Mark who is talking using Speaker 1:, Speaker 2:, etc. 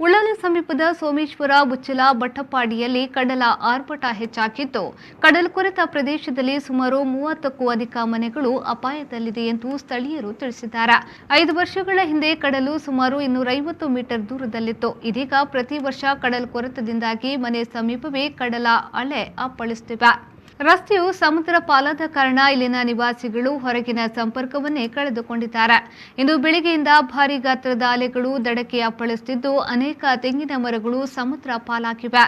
Speaker 1: ಉಳ್ಳಾಲ ಸಮೀಪದ ಸೋಮೇಶ್ವರ ಬುಚ್ಚಲ ಬಟ್ಟಪಾಡಿಯಲ್ಲಿ ಕಡಲ ಆರ್ಭಟ ಹೆಚ್ಚಾಗಿದ್ದು ಕಡಲ್ಕೊರೆತ ಪ್ರದೇಶದಲ್ಲಿ ಸುಮಾರು 30ಕ್ಕೂ ಅಧಿಕ ಮನೆಗಳು ಅಪಾಯದಲ್ಲಿದೆ ಎಂದು ಸ್ಥಳೀಯರು ತಿಳಿಸಿದ್ದಾರೆ. 5 ವರ್ಷಗಳ ಹಿಂದೆ ಕಡಲು ಸುಮಾರು 250 ಮೀಟರ್ ದೂರದಲ್ಲಿತ್ತು. ಇದೀಗ ಪ್ರತಿ ವರ್ಷ ಕಡಲ್ಕೊರೆತದಿಂದಾಗಿ ಮನೆ ಸಮೀಪವೇ ಕಡಲ ಅಲೆ ಅಪ್ಪಳಿಸುತ್ತಿವೆ. ರಸ್ತೆಯು ಸಮುದ್ರ ಪಾಲಾದ ಕಾರಣ ಇಲ್ಲಿನ ನಿವಾಸಿಗಳು ಹೊರಗಿನ ಸಂಪರ್ಕವನ್ನೇ ಕಳೆದುಕೊಂಡಿದ್ದಾರೆ. ಇಂದು ಬೆಳಗ್ಗೆಯಿಂದ ಭಾರೀ ಗಾತ್ರದ ಅಲೆಗಳು ದಡಕ್ಕೆ ಅಪ್ಪಳಿಸುತ್ತಿದ್ದು ಅನೇಕ ತೆಂಗಿನ ಮರಗಳು ಸಮುದ್ರ ಪಾಲಾಗಿವೆ.